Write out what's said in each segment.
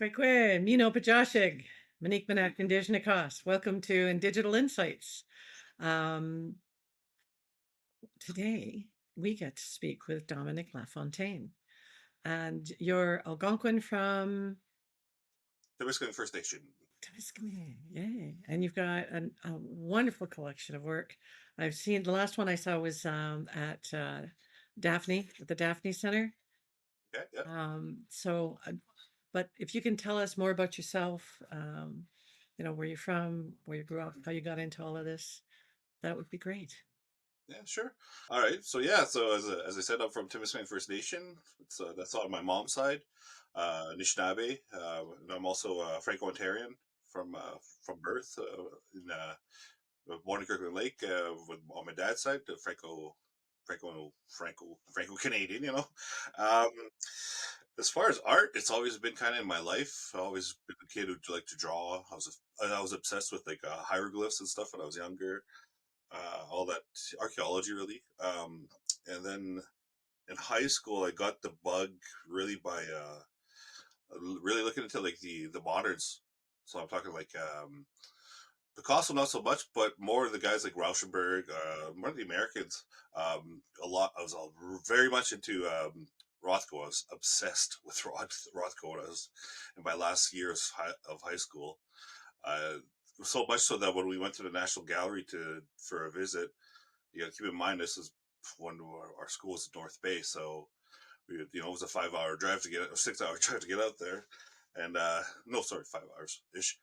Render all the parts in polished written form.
Frekwe, Mino Pajashig, Monique Manatch, Indigenous. Welcome to Indigital Insights. Um, Today, we get to speak with Dominic Lafontaine. And you're Algonquin from Temiskaming First Nation. Timiskaming. Yay. And you've got a wonderful collection of work. I've seen the last one I saw was at Daphne, at the Daphne Center. Okay, yeah. But if you can tell us more about yourself, where you're from, where you grew up, how you got into all of this, that would be great. Yeah, sure. All right. So as I said, I'm from Timiskaming First Nation. That's on my mom's side, Anishinaabe. And I'm also Franco-Ontarian from birth born in Kirkland Lake on my dad's side, Franco Canadian. Um, as far as art, it's always been kind of in my life. I've always been a kid who liked to draw. I was obsessed with like hieroglyphs and stuff when I was younger. All that archaeology really. And then in high school, I got the bug really by really looking into like the moderns. So I'm talking like Picasso, not so much, but more the guys like Rauschenberg, more of the Americans. A lot. I was very much into Rothko. I was obsessed with Rothko when I was in my last years of high school. Uh, so much so that when we went to the National Gallery for a visit, you got to keep in mind this is when our school was in North Bay, so it was a 5 hour drive to get or 6 hour drive to get out there, and no, sorry, 5 hours ish.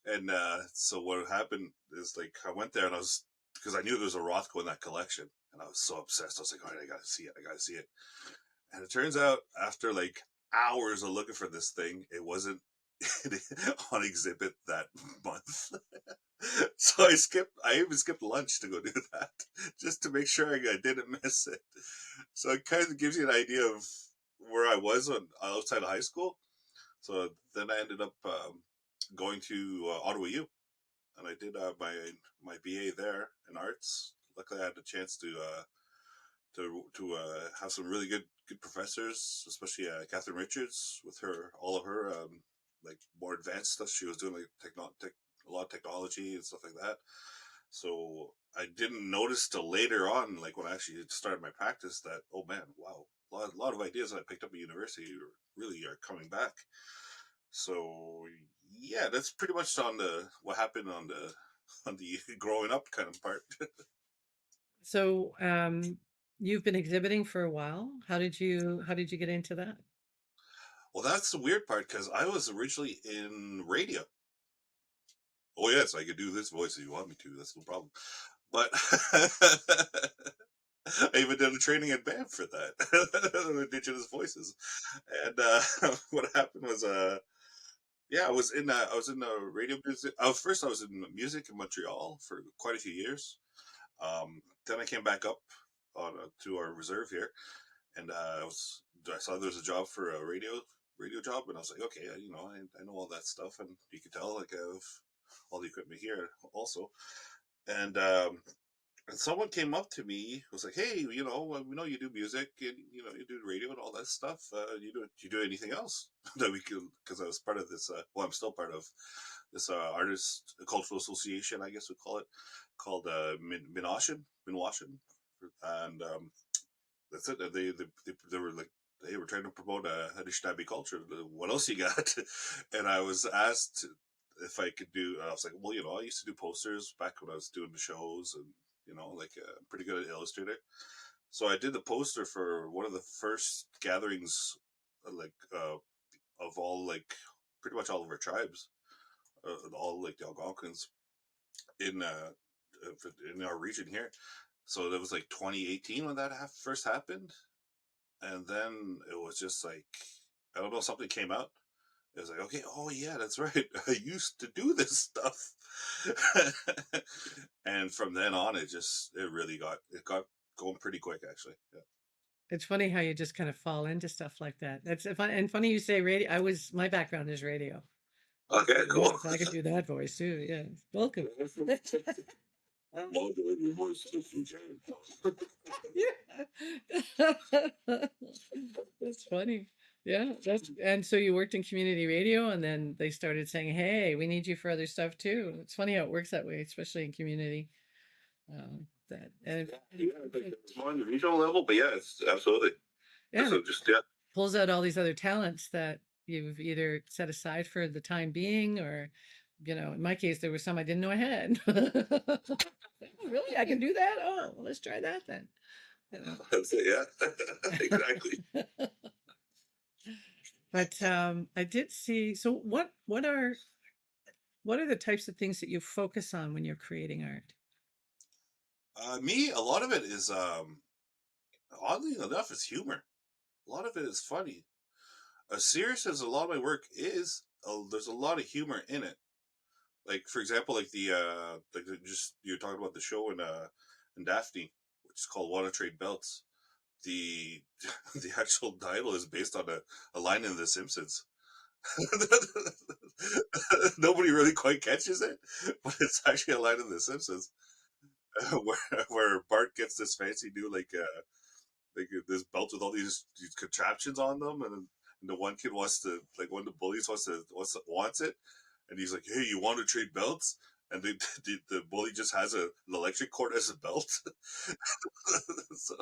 And so what happened is like I went there and I was because I knew there was a Rothko in that collection, and I was so obsessed. I was like, all right, I gotta see it, I gotta see it. And it turns out after like hours of looking for this thing, it wasn't on exhibit that month. So I even skipped lunch to go do that just to make sure I didn't miss it. So it kind of gives you an idea of where I was outside of high school. So then I ended up going to Ottawa U, and I did my BA there in arts. Luckily, I had the chance to have some really good professors, especially Catherine Richards with all of her like more advanced stuff. She was doing like a lot of technology and stuff like that. So I didn't notice till later on, like when I actually started my practice, that oh man, wow, a lot of ideas that I picked up at university really are coming back. So yeah, that's pretty much on the what happened on the growing up kind of part. So, you've been exhibiting for a while. How did you get into that? Well, that's the weird part because I was originally in radio. Oh yes, I could do this voice if you want me to. That's no problem. But I even did a training at band for that, Indigenous voices. And what happened was, yeah, I was in radio music. I was in music in Montreal for quite a few years. Then I came back up to our reserve here, and I saw there was a job for a radio job, and I was like, okay, I know all that stuff, and you can tell like I have all the equipment here also, and and someone came up to me was like, hey, we know you do music and you do radio and all that stuff. You do anything else that we could? Because I was part of this. Well, I'm still part of this artist cultural association, I guess we call it, called Minwashin, and that's it. They were like, hey, we're trying to promote a Anishinaabe culture. What else you got? And I was asked if I could do. I was like, well, I used to do posters back when I was doing the shows, and like I'm pretty good at illustrator. So I did the poster for one of the first gatherings, like of all like pretty much all of our tribes, all like the Algonquins in in our region here. So that was like 2018 when that first happened, and then it was just like I don't know, something came out. It was like, okay, oh yeah, that's right. I used to do this stuff, and from then on, it got going pretty quick, actually. Yeah. It's funny how you just kind of fall into stuff like that. That's fun and funny you say radio. My background is radio. Okay, cool. So I could do that voice too. Yeah. Welcome. Yeah. That's funny. Yeah, that's and so you worked in community radio, and then they started saying, "Hey, we need you for other stuff too." It's funny how it works that way, especially in community. That and Yeah, like it's more on the regional level, but yeah, it's absolutely. yeah, and So it just yeah, pulls out all these other talents that you've either set aside for the time being, or in my case, there was some I didn't know I had. Oh, really, I can do that? Oh, well, let's try that then. You that's it. Yeah, exactly. But I did see. So, what are the types of things that you focus on when you're creating art? Me, a lot of it is oddly enough, it's humor. A lot of it is funny. As serious as a lot of my work is, there's a lot of humor in it. Like for example, just you're talking about the show in Daphne, which is called "Want to Trade Belts." The the actual title is based on a line in The Simpsons. Nobody really quite catches it, but it's actually a line in The Simpsons where Bart gets this fancy new this belt with all these contraptions on them, and the one kid wants to like one of the bullies wants it, and he's like, "Hey, you want to trade belts?" And the bully just has an electric cord as a belt, so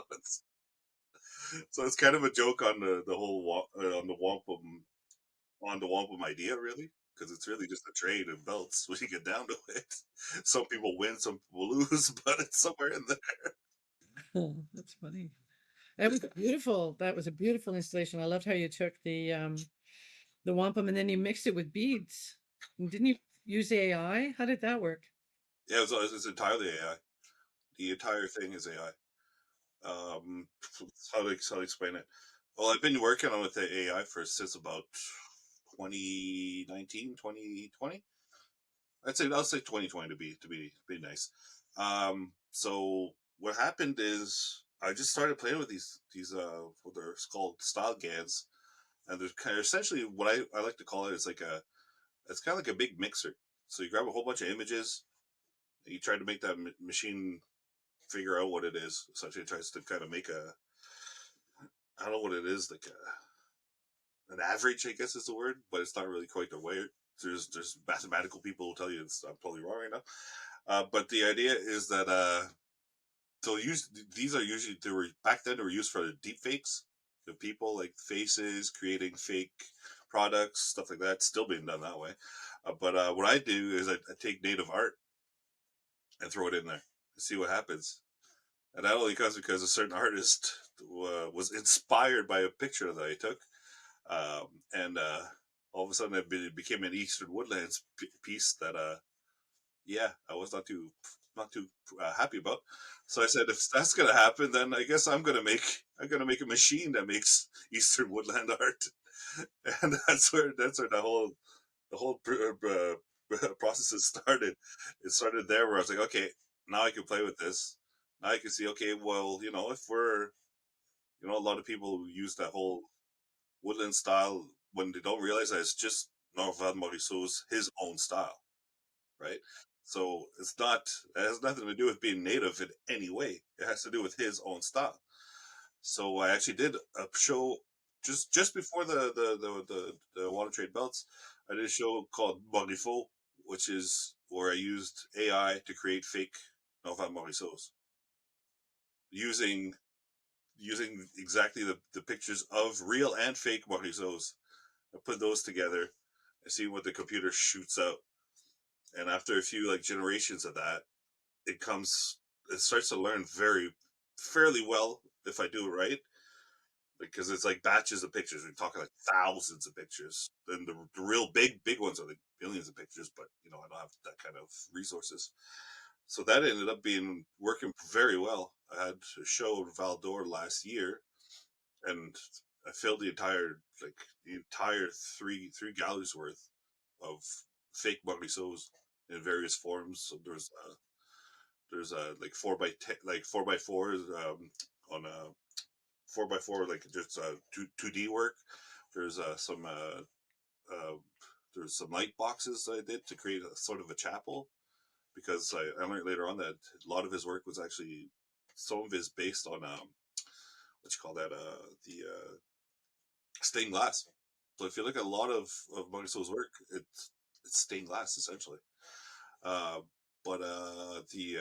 it's kind of a joke on the whole on the wampum idea, really, because it's really just a trade of belts when you get down to it. Some people win, some people lose, but it's somewhere in there. Oh, that's funny. That was beautiful. That was a beautiful installation. I loved how you took the wampum and then you mixed it with beads. And didn't you use AI? How did that work? Yeah, it's entirely AI. The entire thing is AI. Um, how to explain it? Well, I've been working on with the AI for since about 2019, 2020. I'll say 2020 to be nice. So what happened is I just started playing with these what they're called style GANs, and they're kind of essentially what I like to call it is it's kind of like a big mixer. So you grab a whole bunch of images, and you try to make that machine figure out what it is. Essentially, it tries to kind of make a I don't know what it is like an average, I guess is the word, but it's not really quite the way. There's mathematical people who tell you I'm totally wrong right now. But the idea is that so use these are usually they were back then they were used for the deep fakes of people like faces creating fake products stuff like that. Still being done that way. But what I do is I take native art and throw it in there and see what happens. And that only comes because a certain artist was inspired by a picture that I took, and all of a sudden it became an Eastern Woodlands piece that yeah, I was not too happy about. So I said, if that's gonna happen, then I guess I'm gonna make a machine that makes Eastern Woodland art, and that's where the whole process has started. It started there where I was like, okay, now I can play with this. Now I can see, okay, well, if we're a lot of people who use that whole woodland style when they don't realize that it's just Norval Morisot's his own style, right? So it has nothing to do with being native in any way. It has to do with his own style. So I actually did a show just before the water trade belts. I did a show called Morifaux, which is where I used AI to create fake Nova Morisots using exactly the pictures of real and fake Morisots. I put those together and see what the computer shoots out. And after a few like generations of that, it starts to learn very fairly well if I do it right, because it's like batches of pictures. We're talking like thousands of pictures, and the real big ones are like billions of pictures. But I don't have that kind of resources. So that ended up being working very well. I had a show in Val d'Or last year, and I filled the entire three galleries worth of fake Marlisos in various forms. So there's like 4x10, like 4x4 on a 4x4, like just two D work. There's uh, there's some light boxes I did to create a sort of a chapel, because I learned later on that a lot of his work was actually some of it is based on what you call that stained glass. So if you look at a lot of Monisco's work, it's stained glass essentially. Uh, but the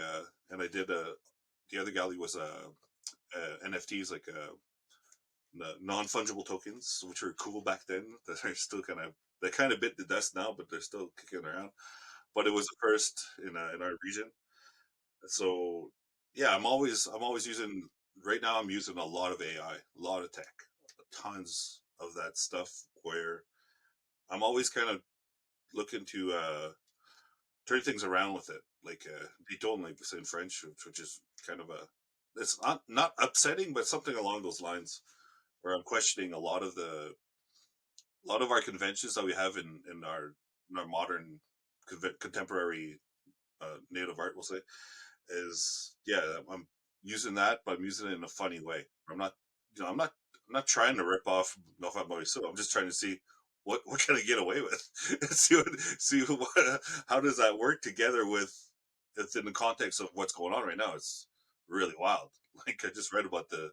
and I did the other gallery was NFTs, like non fungible tokens, which were cool back then. That are still kind of, they kind of bit the dust now, but they're still kicking around. But it was the first in our region. So yeah, I'm always using, right now I'm using a lot of AI, a lot of tech, tons of that stuff, where I'm always kind of looking to turn things around with it. Like they told me in French, which is kind of a, it's not upsetting, but something along those lines, where I'm questioning a lot of our conventions that we have in our modern contemporary native art, we'll say, is, yeah, I'm using that, but I'm using it in a funny way. I'm not, I'm not trying to rip off Nova Morisot. I'm just trying to see what can I get away with, and see what, how does that work together with, it's in the context of what's going on right now. It's really wild. Like I just read about the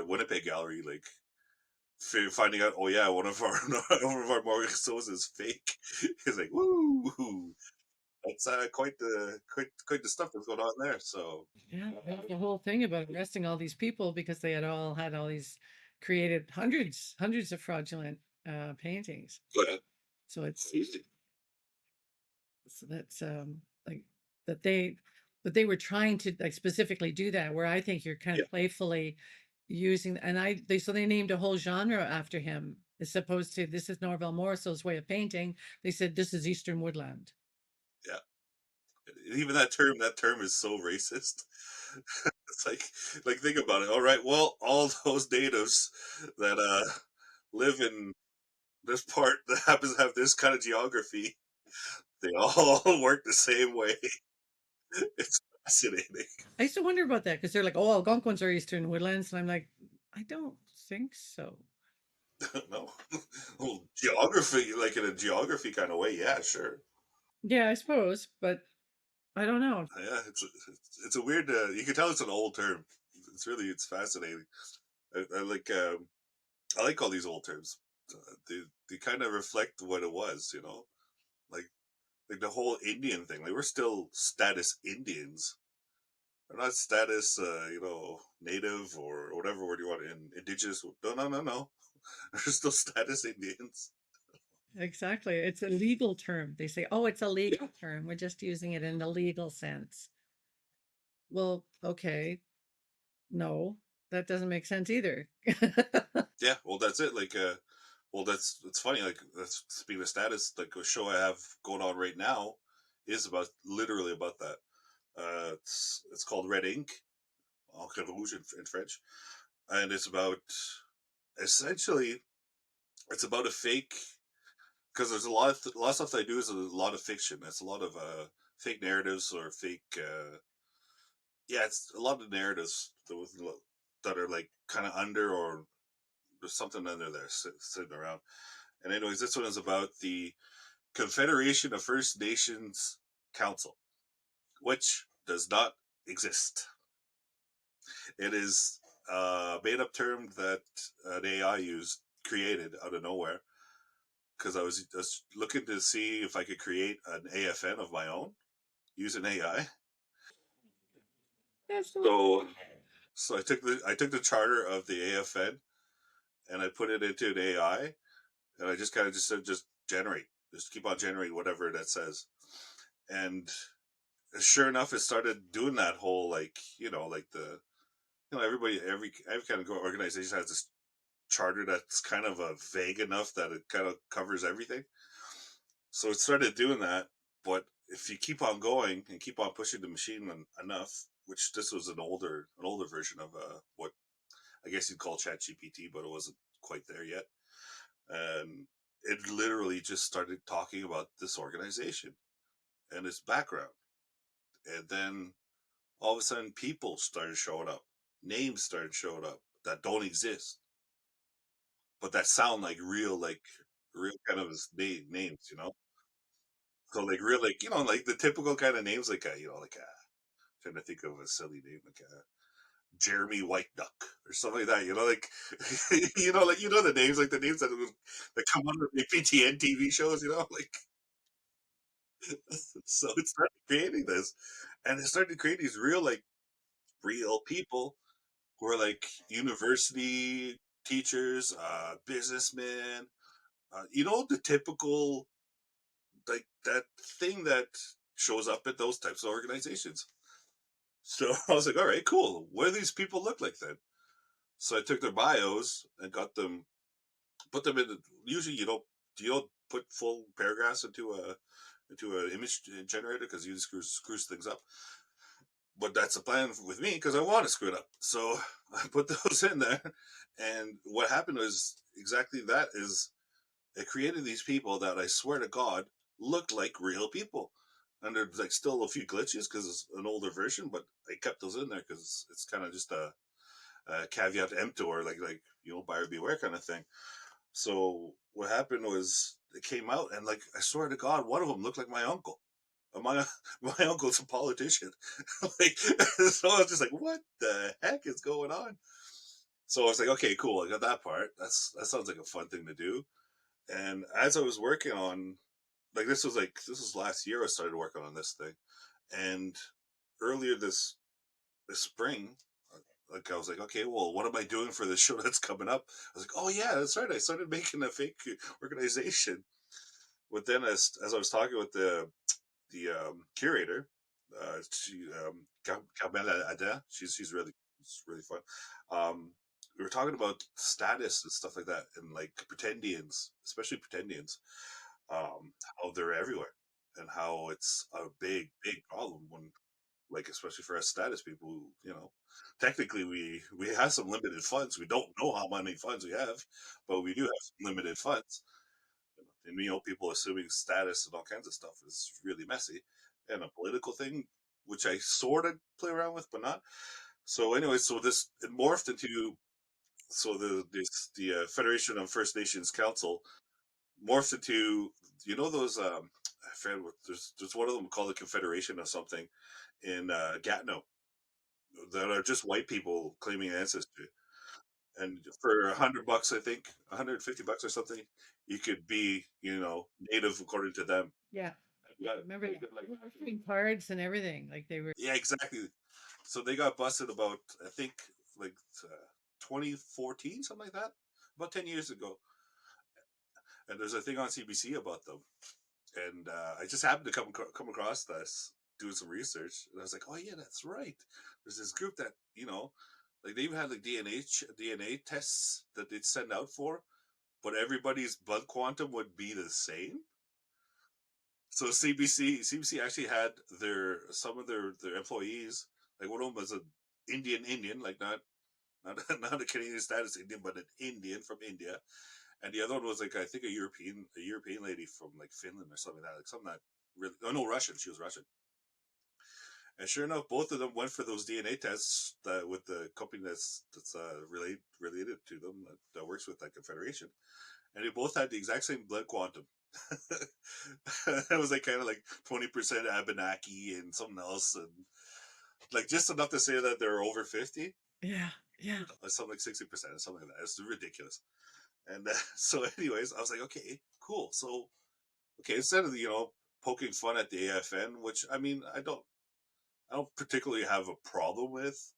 Winnipeg gallery, like finding out, oh yeah, one of our one of our Morisot's is fake. It's like, woo, that's quite the stuff that's going on there. So Yeah, that was the whole thing about arresting all these people because they had all these created hundreds of fraudulent paintings. yeah, So that's like that they but they were trying to like specifically do that, where I think you're kind yeah, of playfully using, and they named a whole genre after him, as opposed to this is Norval Morris's way of painting. They said this is Eastern Woodland. yeah. Even that term is so racist. It's like think about it. All right, well, all those natives that live in this part that happens to have this kind of geography, they all work the same way. It's fascinating. I used to wonder about that because they're like, oh, Algonquins are Eastern Woodlands, and I'm like, I don't think so. No, well, geography, like in a geography kind of way, yeah, sure. Yeah, I suppose, but I don't know. Yeah, it's a weird. You can tell it's an old term. It's fascinating. I like I like all these old terms. They kind of reflect what it was, like like the whole Indian thing. Like we're still status Indians. We're not status, native or whatever word you want. Indigenous. No, no, no, no. We're still status Indians. Exactly. It's a legal term. They say, oh, it's a legal term. We're just using it in the legal sense. Well, okay. No, that doesn't make sense either. Yeah, well, that's it. Like, well, that's it's funny. Like, that's speaking of status. Like, a show I have going on right now is about literally about that. It's called Red Ink, Encre Rouge in French, and it's about, essentially, it's about a fake, because there's a lot of stuff that I do is a lot of fiction. It's a lot of fake narratives or fake. Yeah, it's a lot of narratives that are like kind of under, or there's something under there sitting around. And anyways, this one is about the Confederation of First Nations Council, which does not exist. It is a made up term that an AI used, created out of nowhere, because I was just looking to see if I could create an AFN of my own using AI. That's so So so I took the charter of the AFN and I put it into an AI, and I just kind of just said, just generate, just keep on generating whatever that says. And sure enough, it started doing that whole, like, like everybody, every kind of organization has this charter that's kind of vague enough that it kind of covers everything. So it started doing that, but if you keep on going and keep on pushing the machine enough, which this was an older version of what I guess you'd call Chat GPT, but it wasn't quite there yet. And it literally just started talking about this organization and its background. And then all of a sudden people started showing up. Names started showing up that don't exist, but that sound like real kind of names. So like real, like, like the typical kind of names, like like trying to think of a silly name, like Jeremy White Duck or something like that. Like the names, like the names that come on the PTN TV shows. Like so it started creating this, and it started creating these real people who are like university teachers, businessmen. The typical like that thing that shows up at those types of organizations. So I was like, all right, cool. What do these people look like then? So I took their bios and got them, put them in. Usually, you don't put full paragraphs into an image generator because you screws things up. But that's the plan with me because I want to screw it up. So I put those in there, and what happened was exactly that. Is it created these people that I swear to God looked like real people. And there's like still a few glitches because it's an older version, but I kept those in there because it's kind of just a caveat emptor, buyer beware kind of thing. So what happened was it came out, and like I swear to God, one of them looked like my uncle. My my uncle's a politician. So I was just like, what the heck is going on? So I was like, okay, cool, I got that part. That sounds like a fun thing to do. And as I was working on, this was last year I started working on this thing, and earlier this spring, like I was like, okay, well, what am I doing for this show that's coming up? I was like, oh yeah, that's right. I started making a fake organization. But then, as I was talking with the curator, she Carmela Ada, she's really fun. We were talking about status and stuff like that, and like pretendians, especially pretendians, how they're everywhere, and how it's a big problem when, like, especially for us status people who, technically we have some limited funds. We don't know how many funds we have, but we do have some limited funds. And people assuming status and all kinds of stuff is really messy, and a political thing, which I sort of play around with, but not. So anyway, so this it morphed into so the Federation of First Nations Council morphed into those I forget what there's one of them called the Confederation of something in Gatineau that are just white people claiming ancestry. And for $100, I think $150 or something, you could be, native according to them. Yeah. Yeah, Remember they that? could, like, Offering cards and everything. Like they were. yeah, exactly. So they got busted about, I think, like 2014, something like that, about 10 years ago. And there's a thing on CBC about them. And I just happened to come across this doing some research, and I was like, oh yeah, that's right. There's this group that like they even had like DNA tests that they'd send out for, but everybody's blood quantum would be the same. So CBC actually had some of their employees, like one of them was an Indian, like not not a Canadian status Indian, but an Indian from India, and the other one was like I think a European lady from like Finland or something like that, like something that really, oh no, Russian. She was Russian, and sure enough, both of them went for those DNA tests with the company that's related to them that works with that confederation, and they both had the exact same blood quantum. It was like kind of like 20% Abenaki and something else, and like just enough to say that they're over 50, Yeah. Yeah. or something like 60%, or something like that. It's ridiculous. And so, anyways, I was like, okay, cool. So, okay, instead of poking fun at the AFN, which I mean, I don't particularly have a problem with,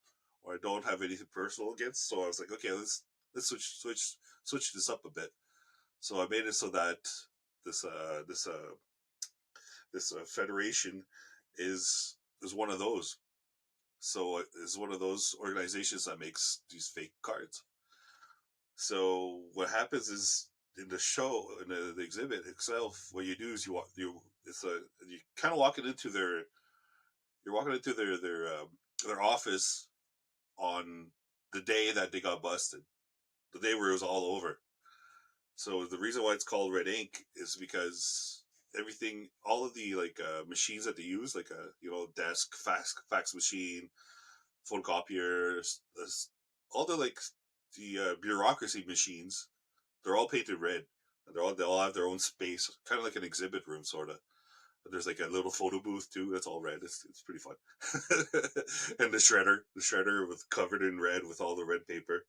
or I don't have anything personal against. So I was like, okay, let's switch this up a bit. So I made it so that this uh this uh this federation is one of those. So it's one of those organizations that makes these fake cards. So what happens is in the show, in the exhibit itself, what you do is you kind of walking into you're walking into their office on the day that they got busted, the day where it was all over. So the reason why it's called red ink is because everything, all of the machines that they use, like a desk, fax machine, photocopiers, all the bureaucracy machines, they're all painted red. And they all have their own space, kind of like an exhibit room, sort of. There's like a little photo booth too. That's all red. It's pretty fun. And the shredder with covered in red with all the red paper.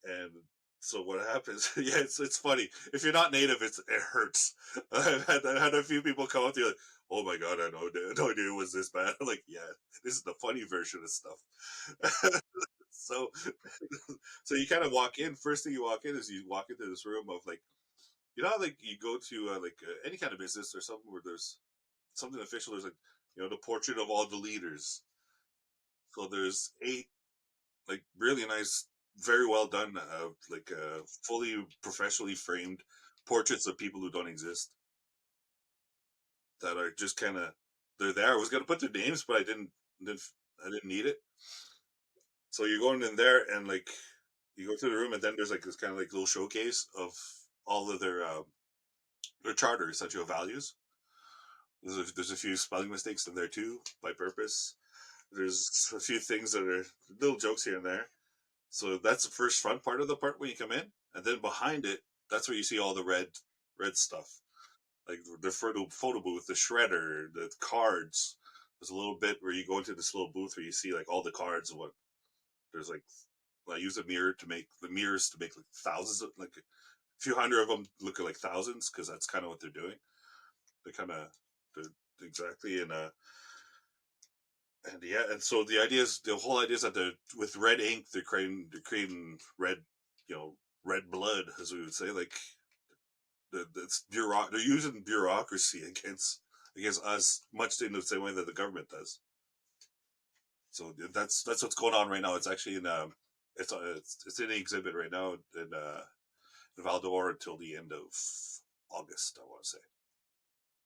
And so what happens? Yeah, it's funny. If you're not native, it hurts. I had a few people come up to you like, "Oh my god, I know, no idea it was this bad." I'm like, yeah, this is the funny version of stuff. So, so you kind of walk in. First thing you walk in is you walk into this room of like, you know, how, like you go to any kind of business or something where there's something official. There's like, you know, the portrait of all the leaders. So there's eight like really nice, very well done, fully professionally framed portraits of people who don't exist that are just kind of they're there. I was gonna put their names, but didn't I didn't need it. So you're going in there and like you go through the room and then there's like this kind of like little showcase of all of their charter, essential values. There's a few spelling mistakes in there too by purpose. There's a few things that are little jokes here and there. So that's the first front part of the part when you come in, and then behind it, that's where you see all the red stuff, like the photo booth, the shredder, the cards. There's a little bit where you go into this little booth where you see like all the cards. What there's like, I use a mirror to make the mirrors to make like thousands of like a few hundred of them look like thousands because that's kind of what they're doing. They're kind of they're exactly and yeah, and so the whole idea is that they're with red ink, they're creating red, you know, red blood, as we would say, like they're using bureaucracy against us, much in the same way that the government does. So that's what's going on right now. It's actually it's in the exhibit right now in Val d'Or until the end of August, I want to say.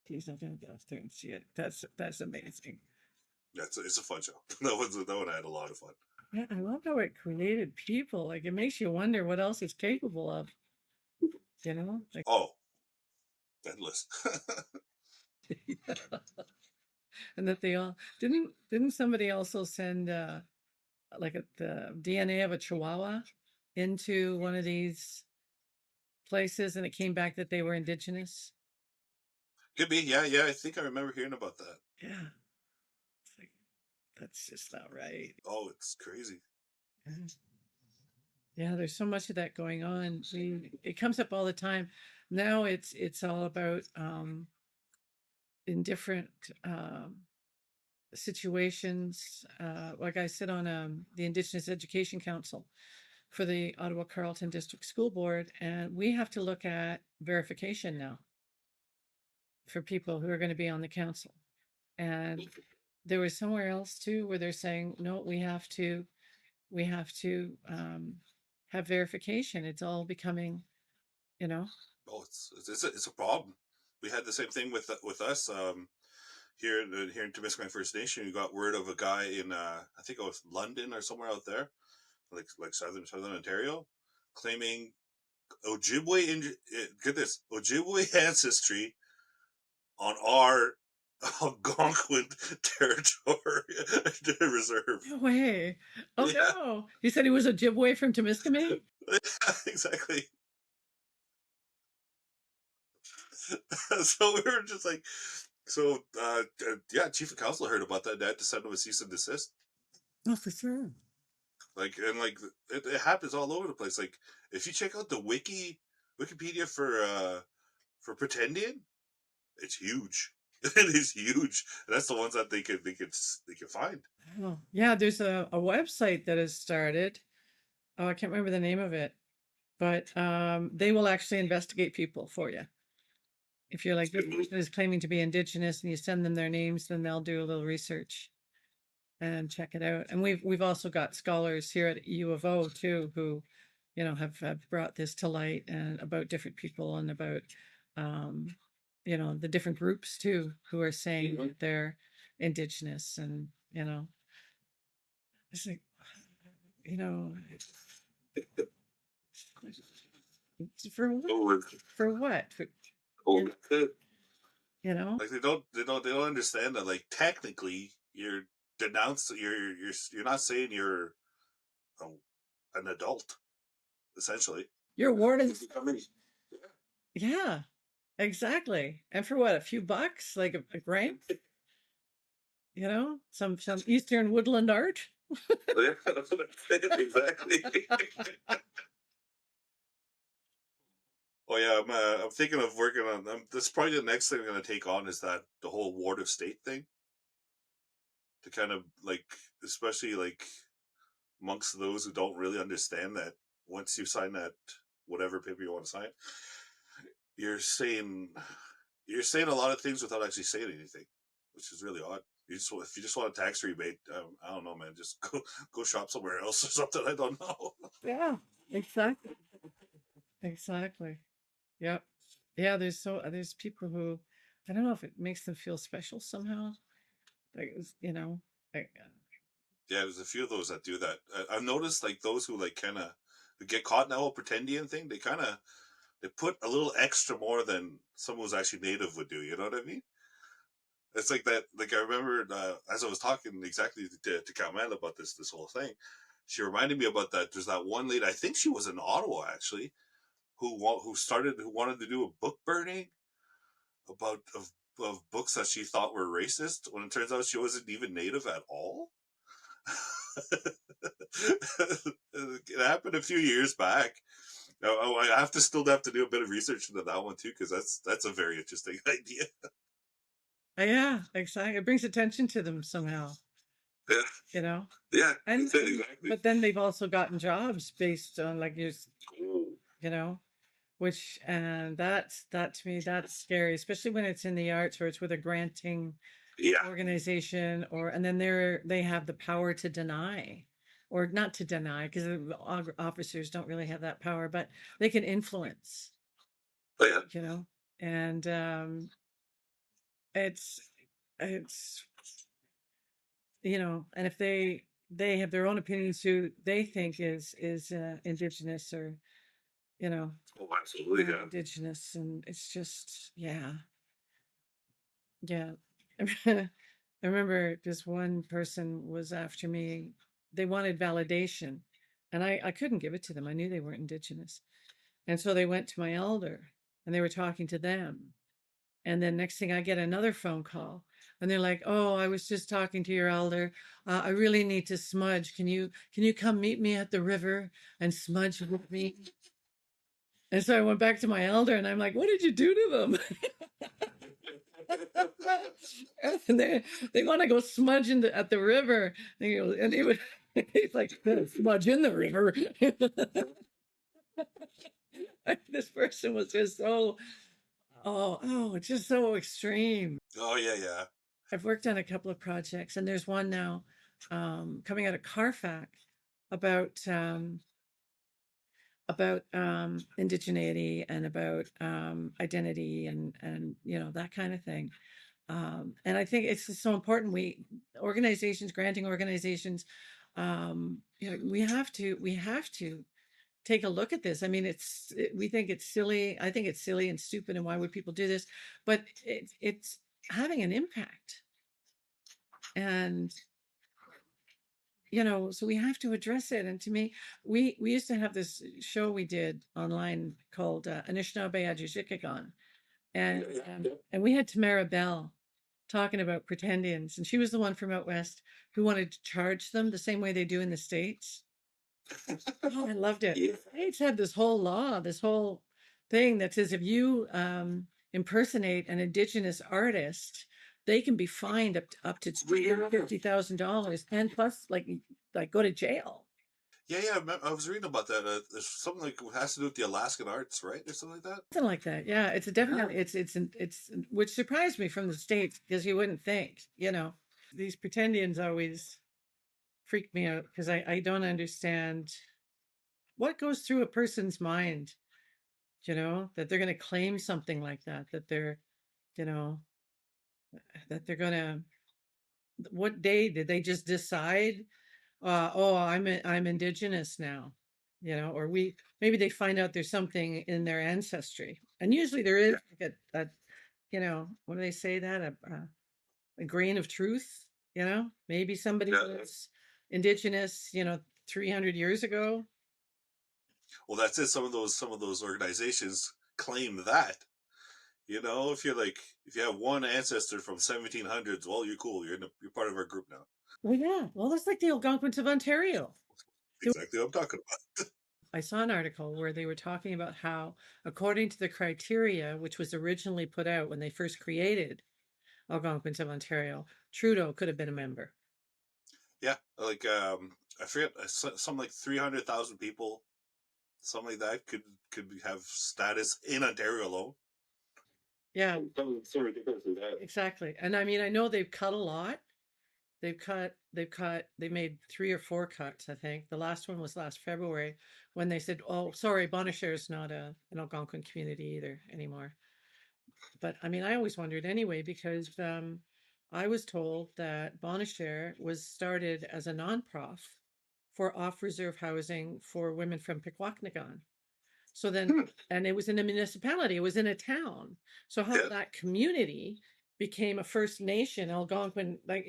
He's not gonna go through and see it. That's amazing. Yeah, it's a fun show. That one had a lot of fun. Yeah, I love how it created people. Like it makes you wonder what else it's capable of. You know, like Oh, endless. and that they all didn't somebody also send the DNA of a Chihuahua into one of these places, and it came back that they were indigenous. Could be, yeah, yeah. I think I remember hearing about that. Yeah, it's like that's just not right. Oh, it's crazy. Yeah. Yeah, there's so much of that going on. It comes up all the time. Now it's all about in different situations. Like I sit on the Indigenous Education Council for the Ottawa Carleton District School Board, and we have to look at verification now for people who are going to be on the council. And there was somewhere else too where they're saying, no, we have to have verification. It's all becoming, you know. Oh, it's a problem. We had the same thing with us here in Temiskaming First Nation. We got word of a guy in I think it was London or somewhere out there, like southern Ontario, claiming Ojibwe get this Ojibwe ancestry on our Algonquin territory reserve. No way. Oh Yeah, no. He said he was a Ojibwe from Temiskaming? exactly. So we were just like, yeah, chief of council heard about that. They had to send him a cease and desist. Oh, for sure. Like it happens all over the place. Like if you check out the Wikipedia for pretendian, it's huge. It is huge. And that's the ones that they can find. Oh, yeah, there's a website that has started. Oh, I can't remember the name of it, but they will actually investigate people for you. If you're like this person is claiming to be indigenous and you send them their names, then they'll do a little research and check it out. And we've also got scholars here at U of O too who, have brought this to light and about different people and about um, the different groups too who are saying that they're indigenous and it's like you know for what? For what? Like they don't understand that like technically you're denounced you're not saying you're um, an adult essentially. You're warning. Yeah. exactly. And for what, a few bucks, like a grant, some Eastern woodland art. Yeah, exactly. Oh yeah, I'm thinking of working on them. That's probably the next thing I'm gonna take on is that the whole ward of state thing to kind of like, especially like amongst those who don't really understand that once you sign that whatever paper you want to sign, you're saying you're saying a lot of things without actually saying anything, which is really odd. If you just want a tax rebate, I don't know, man. Just go shop somewhere else or something. I don't know. Yeah, exactly. Exactly. Yep. Yeah, there's people who I don't know if it makes them feel special somehow. Like like Yeah, there's a few of those that do that. I've noticed like those who like kind of get caught in that whole pretendian thing. They put a little extra more than someone who's actually native would do. You know what I mean? It's like that. Like I remember as I was talking exactly to Carmel about this whole thing, she reminded me about that. There's that one lady. I think she was in Ottawa actually, who wanted to do a book burning about of books that she thought were racist. When it turns out she wasn't even native at all. It happened a few years back. I have to still have to do a bit of research into that one too, because that's a very interesting idea. yeah, exactly. It brings attention to them somehow, Yeah, you know. yeah, And exactly. but then they've also gotten jobs based on like you know, which and that to me that's scary, especially when it's in the arts or it's with a granting Yeah, organization or and then they have the power to deny or not to deny because officers don't really have that power, but they can influence, oh, yeah, you know, and it's it's and if they have their own opinions who they think is indigenous or you know oh, absolutely, yeah. indigenous and it's just yeah. I remember this one person was after me. They wanted validation, and I couldn't give it to them. I knew they weren't indigenous, and so they went to my elder, and they were talking to them. And then next thing, I get another phone call, and they're like, "Oh, I was just talking to your elder. I really need to smudge. Can you come meet me at the river and smudge with me?" And so I went back to my elder, and I'm like, "What did you do to them?" And they want to go smudge at the river. And he would he's like smudge in the river. This person was just so just so extreme. Oh yeah, yeah. I've worked on a couple of projects, and there's one now coming out of Carfax about indigeneity and about identity and that kind of thing. And I think it's just so important. Granting organizations, we have to take a look at this. I mean, we think it's silly. I think it's silly and stupid. And why would people do this? But it's having an impact. And so we have to address it. And to me, we used to have this show we did online called Anishinaabe Ajijikagon. And we had Tamara Bell talking about pretendians, and she was the one from out west who wanted to charge them the same way they do in the States. Oh, I loved it. Yeah. The States have this whole law, this whole thing that says if you impersonate an indigenous artist, they can be fined up to $350,000 and plus like go to jail. Yeah, yeah. I was reading about that. There's something like it has to do with the Alaskan arts, right, or something like that. Something like that. Yeah, it's a definitely it's which surprised me from the States because you wouldn't think. These pretendians always freak me out because I don't understand what goes through a person's mind, that they're going to claim something like that, you know, that they're going to, what day did they just decide, oh, I'm indigenous now, or maybe they find out there's something in their ancestry. And usually there is like what do they say that? A grain of truth, maybe somebody was indigenous, 300 years ago. Well, that's it. Some of those organizations claim that. You know, if you have one ancestor from 1700s, well, you're cool. You're part of our group now. Well, yeah. Well, that's like the Algonquins of Ontario. Exactly what I'm talking about. I saw an article where they were talking about how, according to the criteria, which was originally put out when they first created Algonquins of Ontario, Trudeau could have been a member. Yeah, like I forget, something like 300,000 people, something like that, could have status in Ontario alone. Yeah, exactly. And I mean, I know they've cut a lot. They made 3 or 4 cuts, I think. The last one was last February when they said, oh, sorry, Bonnechere is not an Algonquin community either anymore. But I mean, I always wondered anyway, because I was told that Bonnechere was started as a non-prof for off-reserve housing for women from Pikwakanagan. So then, and it was in a municipality, it was in a town. So how Yeah, that community became a First Nation Algonquin, like,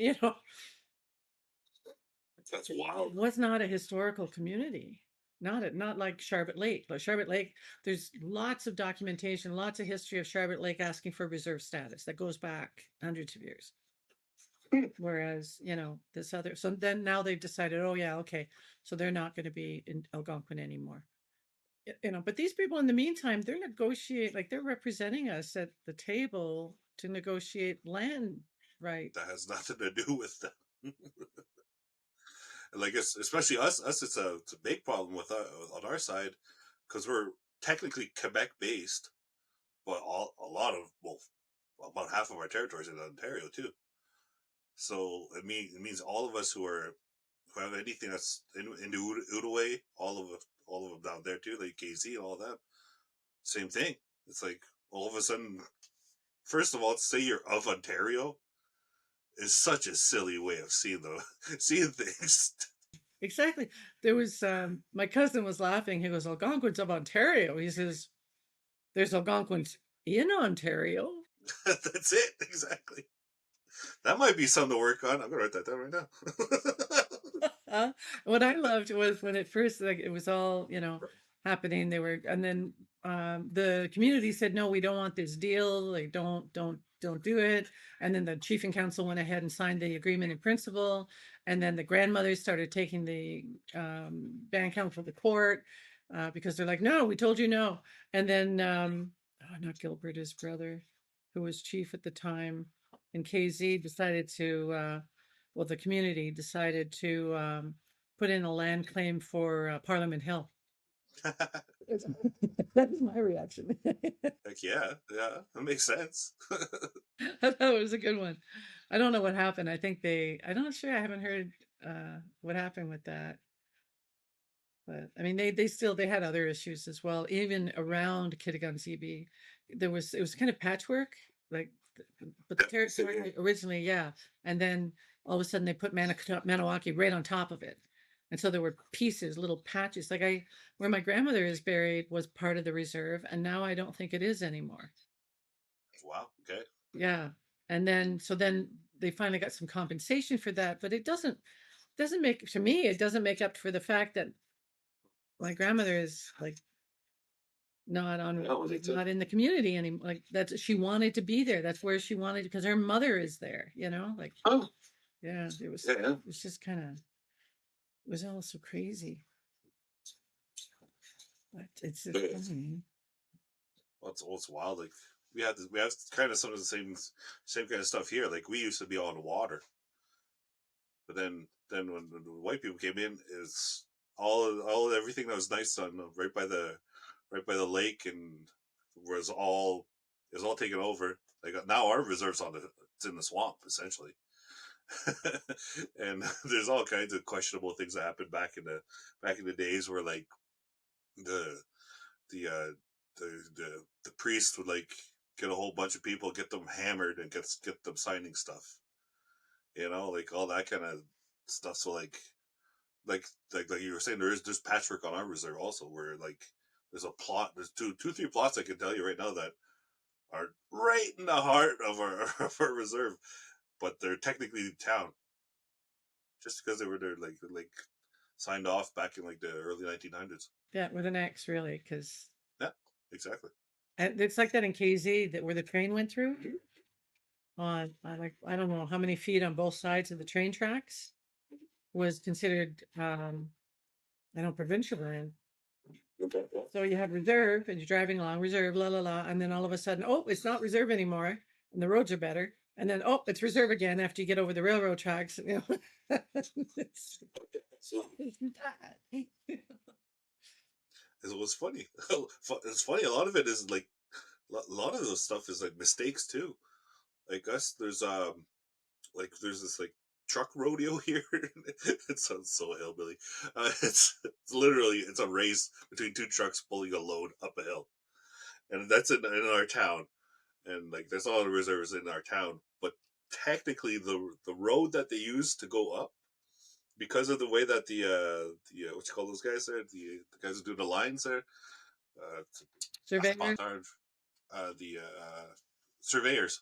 that's wild. was not a historical community. Not like Charlotte Lake. Like Charlotte Lake, there's lots of documentation, lots of history of Charlotte Lake asking for reserve status that goes back hundreds of years. Whereas, this other, so then now they've decided, oh yeah, okay, so they're not going to be in Algonquin anymore. But these people in the meantime, they're representing us at the table to negotiate land That rights. has nothing to do with that. Like especially us, it's a big problem with on our side because we're technically Quebec based, but a lot of well, about half of our territory is in Ontario too. So it means all of us who have anything that's in the Outaouais, all of them down there too, like KZ and all that. Same thing. It's like all of a sudden, first of all, to say you're of Ontario is such a silly way of seeing things. Exactly. There was my cousin was laughing. He goes, Algonquins of Ontario. He says, there's Algonquins in Ontario. That's it, exactly. That might be something to work on. I'm gonna write that down right now. What I loved was when it first, like, it was all, happening. And then the community said, no, we don't want this deal. Like, don't do it. And then the chief and council went ahead and signed the agreement in principle. And then the grandmothers started taking the band council to court because they're like, no, we told you no. And then, not Gilbert, his brother, who was chief at the time in KZ, decided the community decided to put in a land claim for Parliament Hill. That was my reaction. Like, yeah, that makes sense. I thought it was a good one. I don't know what happened. I'm not sure. I haven't heard what happened with that. But I mean, they had other issues as well. Even around Kitigan CB, it was kind of patchwork, like, but the territory originally, yeah, and then all of a sudden they put Maniwaki right on top of it, and so there were pieces, little patches. Where my grandmother is buried was part of the reserve, and now I don't think it is anymore. Wow. Okay. Yeah, and then they finally got some compensation for that, but it doesn't make up for the fact that my grandmother is like not in the community anymore. Like, that's she wanted to be there. That's where she wanted, because her mother is there. Like, Oh, yeah, it was. yeah, yeah. It was just kind of. It was all so crazy, but it's just funny. Well, it's wild. Like we have kind of some of the same kind of stuff here. Like we used to be on water, but then when the white people came in, is all everything that was nice on right by the lake and was all is all taken over. Like now our reserves it's in the swamp essentially. And there's all kinds of questionable things that happened back in the days where like the the uh the priest would like get a whole bunch of people, get them hammered, and get them signing stuff. Like all that kind of stuff. So like you were saying, there's patchwork on our reserve also, where like there's two three plots I can tell you right now that are right in the heart of our of our reserve, but they're technically town just because they were there like signed off back in like the early 1900s. Yeah, with an X, really, because Yeah, exactly. And it's like that in KZ, that where the train went through on, like, I don't know how many feet on both sides of the train tracks was considered, I know, provincial land. So you have reserve and you're driving along reserve, la la la, and then all of a sudden, oh, it's not reserve anymore, and the roads are better. And then, oh, it's reserve again after you get over the railroad tracks. You know, it's bad. It was funny. It's funny. A lot of it is like a lot of the stuff is like mistakes too. Like us, there's this like truck rodeo here. It sounds so hillbilly. It's literally it's a race between two trucks pulling a load up a hill, and that's in our town. And like there's a lot of reserves in our town, but technically the road that they use to go up, because of the way that the what you call those guys there, the guys who do the lines there, Surveyor. the surveyors,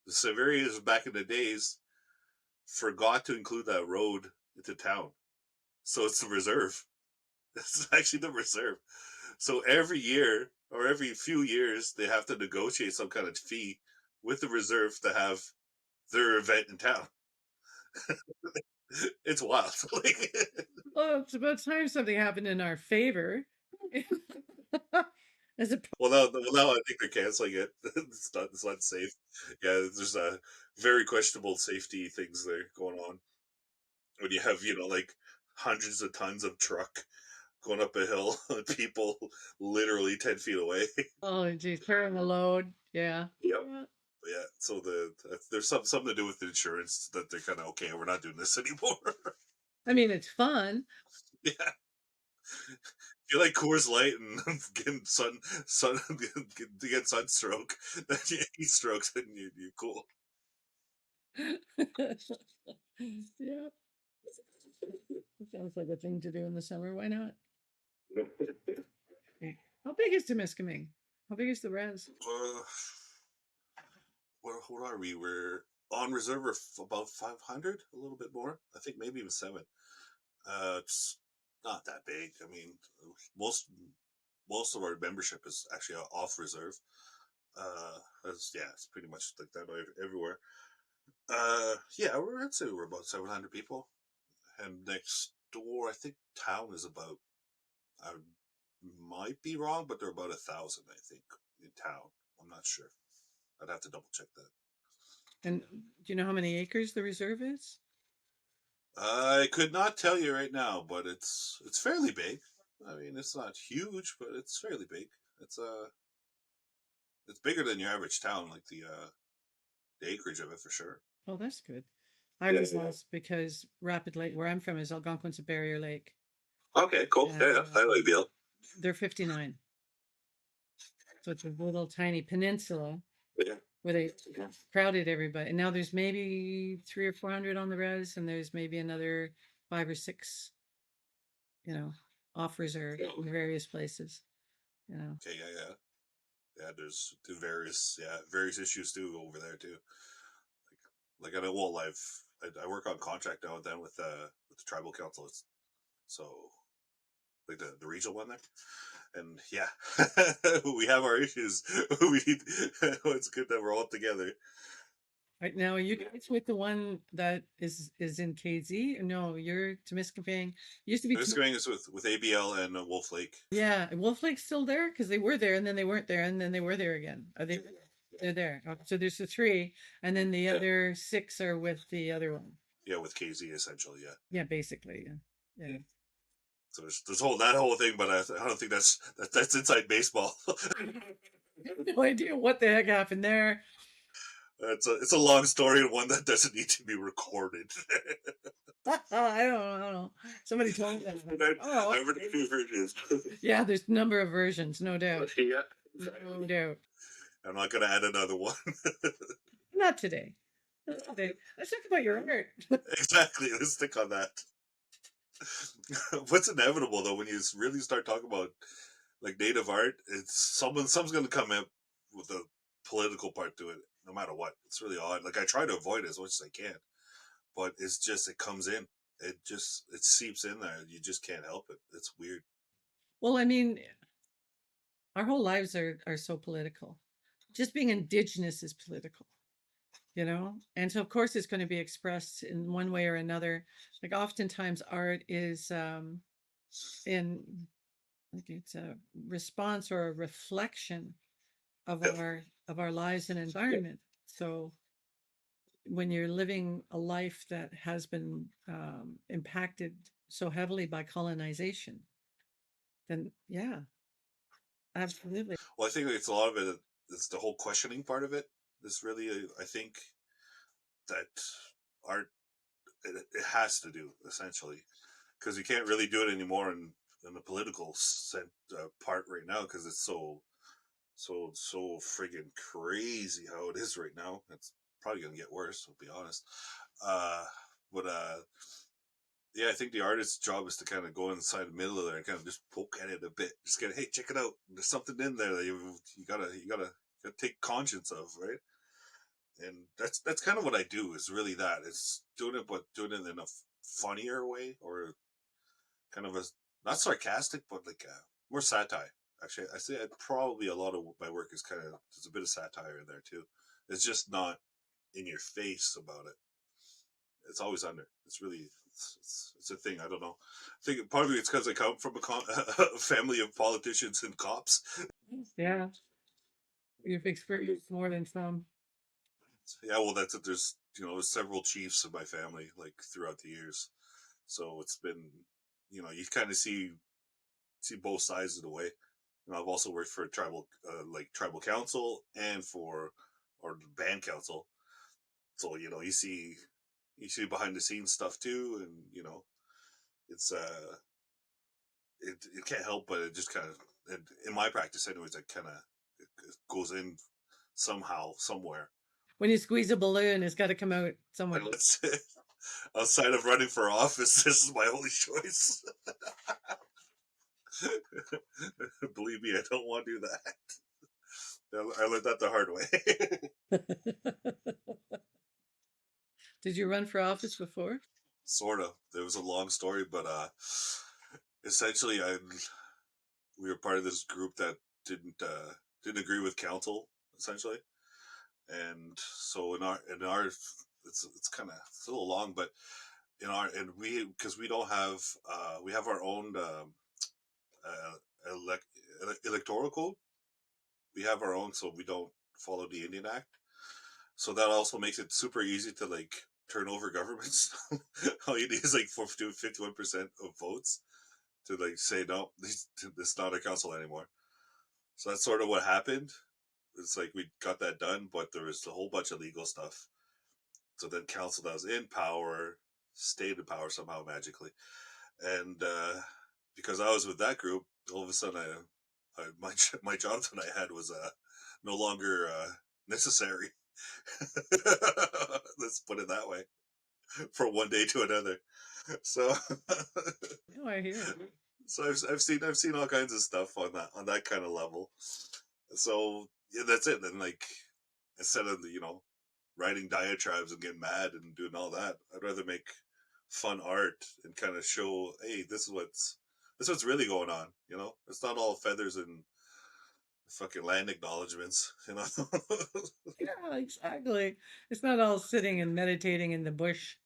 the surveyors back in the days forgot to include that road into town, so it's the reserve. It's actually the reserve. So every year or every few years, they have to negotiate some kind of fee with the reserve to have their event in town. It's wild. Like, Well, it's about time something happened in our favor. As a now I think they're canceling it. It's not safe. Yeah, there's very questionable safety things there going on when you have like hundreds of tons of truck going up a hill, and people literally 10 feet away. oh, geez, carrying a load. Yeah. Yep. Yeah. Yeah, so there's something to do with the insurance that they're kind of okay. We're not doing this anymore. I mean, it's fun. Yeah, if you like Coors Light and getting sun to get sunstroke, then you heat strokes, and you're cool. Yeah. Sounds like a thing to do in the summer. Why not? Okay. How big is Temiskaming? How big is the res? Uh, what are we? We're on reserve about 500, a little bit more. I think maybe even 7. It's not that big. I mean, most most of our membership is actually off reserve. Yeah, it's pretty much like that everywhere. Yeah, I'd say we're about 700 people, and next door, I think town is about. I might be wrong, but they're about 1,000. I think in town. I'm not sure. I'd have to double check that. And do you know how many acres the reserve is? I could not tell you right now, but it's fairly big. I mean, it's not huge, but it's fairly big. It's it's bigger than your average town, like the acreage of it for sure. Oh, that's good. I was lost because Rapid Lake, where I'm from, is Algonquin's a barrier lake. Okay, cool. And Yeah, I like Bill. they're 59. So it's a little tiny peninsula Yeah. where they crowded everybody. And now there's maybe 300 or 400 on the res, and there's maybe another 5 or 6, off reserve in various places. Okay, yeah. There's various issues too over there too. Like I know, well, I work on contract now with them with the tribal council. So like the regional one there, and yeah, we have our issues. It's good that we're all together. Right now, are you guys with the one that is in KZ? No, you're Temiskaming. Used to be, This going is with ABL and Wolf Lake. yeah. Wolf Lake's still there because they were there and then they weren't there and then they were there again. Are they? They're there. Oh, so there's the 3, and then the other 6 are with the other one. Yeah, with KZ essentially. Yeah. Yeah, basically. Yeah. Yeah. So there's that whole thing, but I don't think that's inside baseball. No idea what the heck happened there. It's a long story and one that doesn't need to be recorded. I don't know. Somebody told me that. Oh, I've heard a few versions. yeah. There's a number of versions, no doubt. Yeah. No doubt. I'm not gonna add another one. Not today. Not today. Let's talk about your art. Exactly. Let's stick on that. What's inevitable though when you really start talking about like native art, it's someone's gonna come in with a political part to it, no matter what. It's really odd. Like I try to avoid it as much as I can, but it's just it comes in. It seeps in there. You just can't help it. It's weird. Well, I mean, Our whole lives are so political. Just being Indigenous is political, you know? And so, of course, it's going to be expressed in one way or another. Like, oftentimes, art is in like it's a response or a reflection of our lives and environment. So when you're living a life that has been impacted so heavily by colonization, then yeah, absolutely. Well, I think it's a lot of it. It's the whole questioning part of it. This really, I think that art it has to do essentially because you can't really do it anymore in the political part right now because it's so friggin' crazy how it is right now. It's probably gonna get worse. I'll be honest. Uh, but yeah, I think the artist's job is to kind of go inside the middle of there and kind of just poke at it a bit. Just get, hey, check it out. There's something in there that you gotta take conscience of, right? And that's kind of what I do. Is really that. It's doing it, but doing it in a funnier way or kind of a not sarcastic, but like more satire. Actually, I say probably a lot of my work is kind of there's a bit of satire in there too. It's just not in your face about it. It's always under. It's really it's a thing. I don't know. I think part of it's because I come from a family of politicians and cops. Yeah, you've experienced more than some. Yeah, well, that's it. There's there's several chiefs in my family like throughout the years, so it's been you kind of see both sides of the way. I've also worked for a tribal tribal council and for or band council, so you see behind the scenes stuff too, and it's it can't help but it just kind of in my practice anyways it kind of it goes in somehow somewhere. When you squeeze a balloon, it's got to come out somewhere. And let's outside of running for office, this is my only choice. Believe me, I don't want to do that. I learned that the hard way. Did you run for office before? Sort of. It was a long story, but essentially, we were part of this group that didn't agree with council essentially, and so in our it's kind of it's a little long, but in our and we because we don't have we have our own electoral code. We have our own, so we don't follow the Indian Act. So that also makes it super easy to like turn over governments. All you need is like 51% of votes to like say no, this is not a council anymore. So that's sort of what happened. It's like we got that done, but there was a whole bunch of legal stuff. So then council that was in power stayed in power somehow magically, and because I was with that group, all of a sudden my job that I had was no longer necessary. Let's put it that way. From one day to another. So Oh, I hear it. so I've seen all kinds of stuff on that kind of level. So yeah, that's it. Then like instead of writing diatribes and getting mad and doing all that, I'd rather make fun art and kind of show, hey, this is what's really going on. It's not all feathers and fucking land acknowledgements. Yeah, exactly. It's not all sitting and meditating in the bush.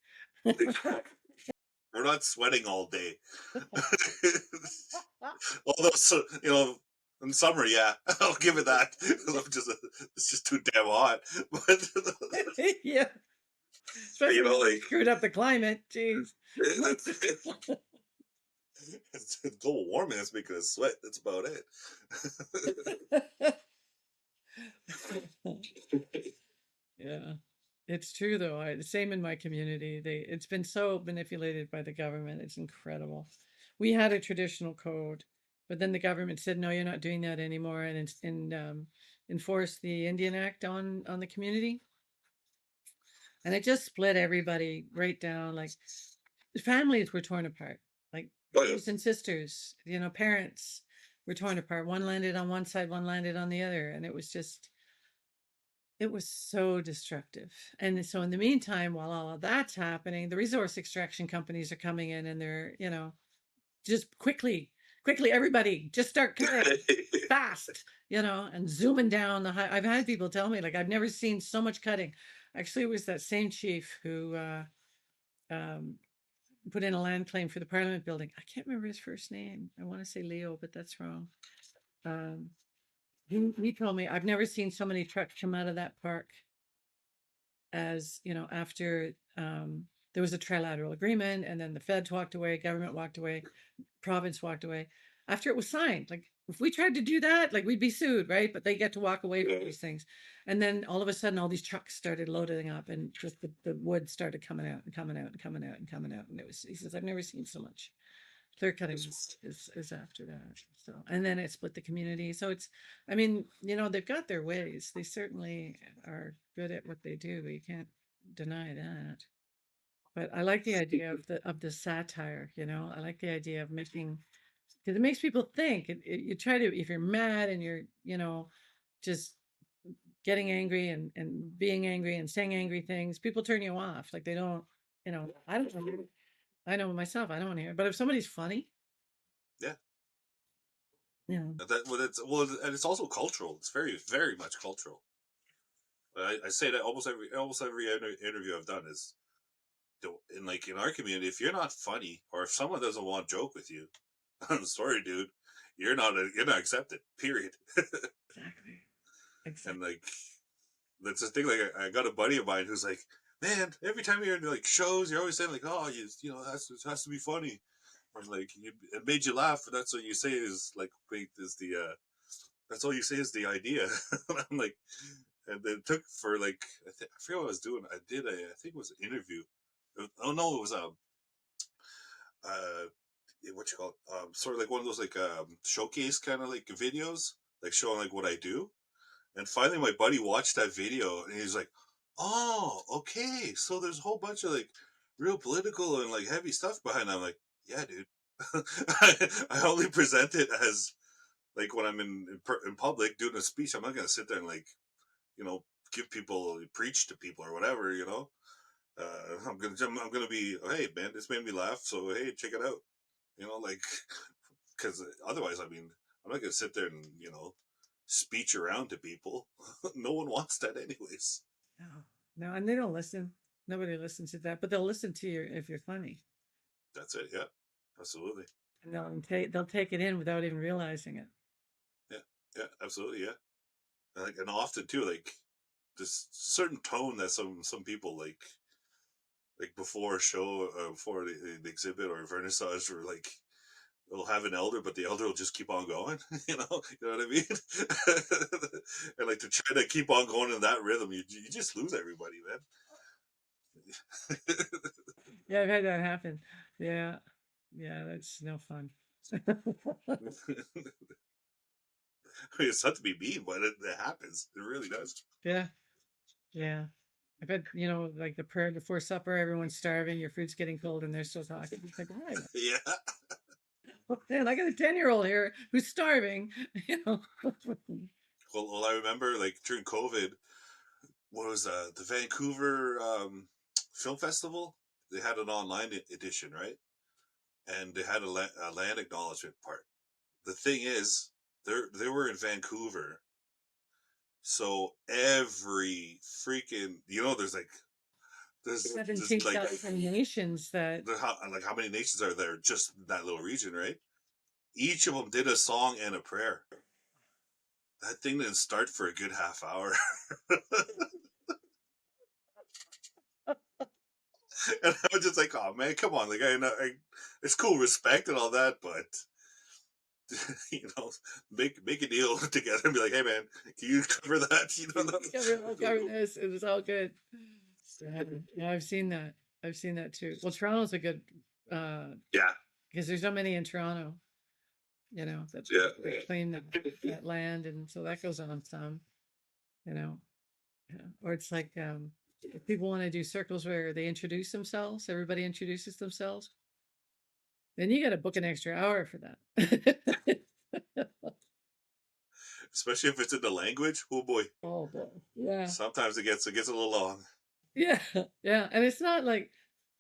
We're not sweating all day. Although, so, in summer, yeah, I'll give it that. It's just too damn hot. But Yeah, especially when you like screwed up the climate. Jeez. it's global warming that's making us sweat. That's about it. Yeah, it's true though. The same in my community. It's been so manipulated by the government. It's incredible. We had a traditional code, but then the government said, "No, you're not doing that anymore," and enforced the Indian Act on the community, and it just split everybody right down. Like families were torn apart, like Oh yeah. brothers and sisters. Parents were torn apart. One landed on one side, one landed on the other, and it was so destructive. And so in the meantime, while all of that's happening, the resource extraction companies are coming in and they're, just quickly, everybody just start cutting fast, and zooming down the high. I've had people tell me, like, I've never seen so much cutting. Actually, it was that same chief who um, put in a land claim for the Parliament building. I can't remember his first name. I want to say Leo, but that's wrong. Um, he told me, I've never seen so many trucks come out of that park as, after there was a trilateral agreement, and then the feds walked away, government walked away, province walked away. After it was signed, like, if we tried to do that, like, we'd be sued, right? But they get to walk away from these things. And then all of a sudden, all these trucks started loading up, and just the wood started coming out and coming out and coming out and coming out. And he says, I've never seen so much. Clear cutting is after that. So, and then it split the community. So I mean, they've got their ways. They certainly are good at what they do. You can't deny that. But I like the idea of the satire. I like the idea of making, because it makes people think. You try to, if you're mad and you're, just getting angry and being angry and saying angry things, people turn you off. Like, they don't, I don't know. I know myself, I don't want to hear it. But if somebody's funny, Yeah. yeah. And it's also cultural. It's very, very much cultural. I say that almost every interview I've done is, in our community, if you're not funny, or if someone doesn't want to joke with you, I'm sorry, dude, you're not accepted. Period. Exactly. And Exactly. like, that's the thing. Like, I got a buddy of mine who's like, man, every time you're in like shows, you're always saying like, oh, it has to be funny, or like, it made you laugh. And that's what you say is like, that's all you say is the idea. I'm like, and it took for like, I forget what I was doing. I think it was an interview. Oh no, it was uh, what you call it? Sort of like one of those like showcase kind of like videos, like showing like what I do. And finally, my buddy watched that video, and he's like, "Oh, okay. So there's a whole bunch of like real political and like heavy stuff behind." It. I'm like, "Yeah, dude. I only present it as like when I'm in public doing a speech. I'm not gonna sit there and like, you know give people preach to people or whatever. I'm gonna be, oh, hey man, this made me laugh, so hey, check it out. Like, because otherwise, I mean, I'm not gonna sit there and speech around to people. No one wants that, anyways. No, no, and they don't listen. Nobody listens to that, but they'll listen to you if you're funny, That's it. Yeah, absolutely. and they'll take it in without even realizing it. Yeah, yeah, absolutely. Yeah, and often too, like this certain tone that some people like before a show, before the exhibit or vernissage, or like they'll have an elder, but the elder will just keep on going. You know what I mean? And like to try to keep on going in that rhythm, you just lose everybody, man. Yeah, I've had that happen. Yeah, yeah, that's no fun. It's not to be mean, but it happens. It really does. Yeah, yeah. I've had, like the prayer before supper, everyone's starving, your food's getting cold, and they're still talking. It's like, why? Yeah. Oh, man, I got a 10-year-old here who's starving. Well, I remember like during COVID, what was the Vancouver Film Festival? They had an online edition, right? And they had a land acknowledgement part. The thing is, they were in Vancouver, so every freaking there's like 17,000 nations that. how many nations are there just in that little region, right? Each of them did a song and a prayer. That thing didn't start for a good half hour. And I was just like, "Oh man, come on!" Like, I know, it's cool, respect and all that, but you know, make a deal together and be like, "Hey man, can you cover that?" Cover this. It was all good. Yeah, yeah, I've seen that. I've seen that too. Well, Toronto's a good, uh, Yeah, because there's so many in Toronto, that yeah, claim that land, and so that goes on some, you know, or it's like, if people want to do circles where they introduce themselves, everybody introduces themselves, then you got to book an extra hour for that. especially if it's in the language. Oh boy, Oh boy, yeah, sometimes it gets a little long. yeah, yeah, and it's not like,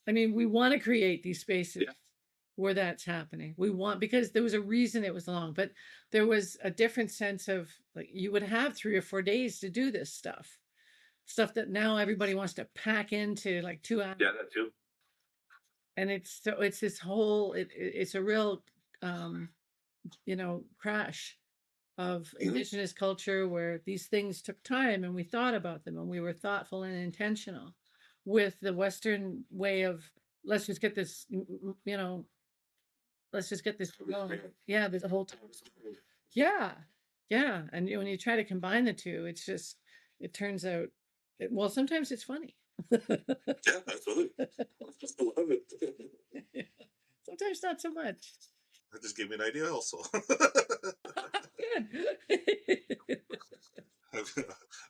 I mean, we want to create these spaces. where that's happening. We want, because there was a reason it was long, but there was a different sense of, like, you would have 3 or 4 days to do this stuff that now everybody wants to pack into like 2 hours. Yeah, that too. And it's this whole, it's a real, um, crash of Indigenous culture where these things took time and we thought about them and we were thoughtful and intentional, with the Western way of, let's just get this, let's just get this going. Yeah, there's a whole time. Yeah, yeah. And when you try to combine the two, it's just, it turns out, well, sometimes it's funny. Yeah, absolutely. I just love it. Sometimes not so much. That just gave me an idea also. Good. I've,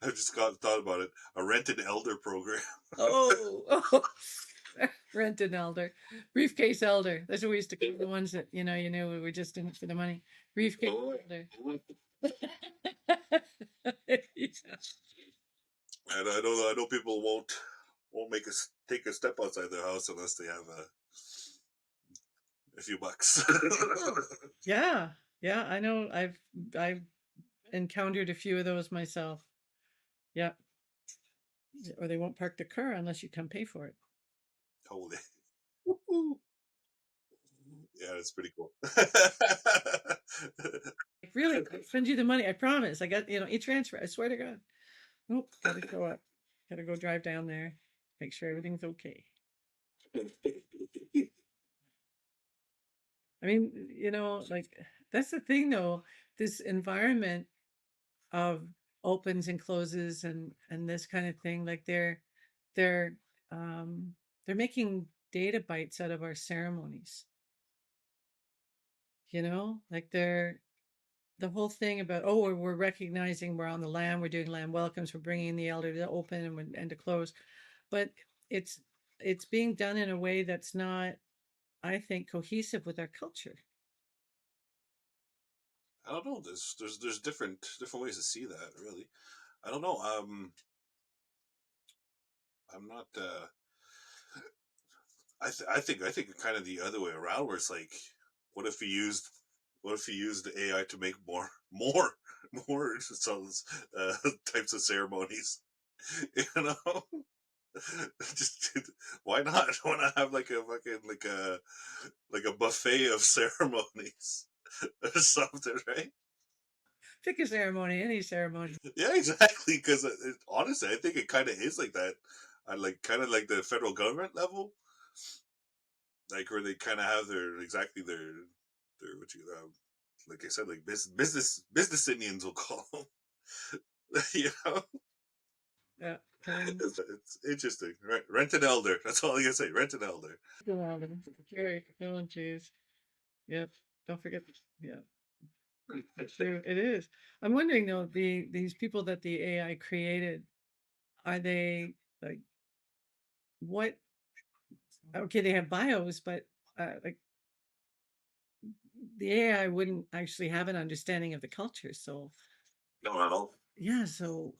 I've just thought about it. A rented elder program. Oh, rent an elder, briefcase elder. That's what we used to call the ones that, you knew we were just in it for the money. Briefcase elder. Yeah. And I know people won't take a step outside their house unless they have a few bucks. Yeah, yeah. I know. I've encountered a few of those myself. Yeah, or they won't park the car unless you come pay for it. Holy. Yeah, that's pretty cool. Like, really, I'll send you the money. I promise. I got, e-transfer. I swear to God. Nope, gotta go up. Gotta go drive down there. Make sure everything's okay. I mean, like, that's the thing though. This environment of opens and closes and this kind of thing, like they're um they're making data bites out of our ceremonies. Like the whole thing about, oh, we're recognizing we're on the land, we're doing land welcomes, we're bringing the elder to open and to close, but it's it's being done in a way that's not, I think, cohesive with our culture. I don't know. There's different ways to see that. Really, I don't know. I'm not. I think kind of the other way around, where it's like, what if we used what if you used the AI to make more types of ceremonies? You know, just why not? Why not have like a fucking like a buffet of ceremonies or something, right? Pick a ceremony, any ceremony. Yeah, exactly. Because honestly, I think it kind of is like that. I like kind of like the federal government level, like where they kind of have their what you like I said, like business Indians will call them. You know, Yeah. it's interesting. Right, rent an elder. That's all I can say. Rent an elder. Jerry, oh jeez. Yep. Don't forget. Yeah, that's true. It is. I'm wondering though, these people that the AI created, are they like, what? Okay, they have bios, but like, the AI wouldn't actually have an understanding of the culture. So No, at all. yeah. So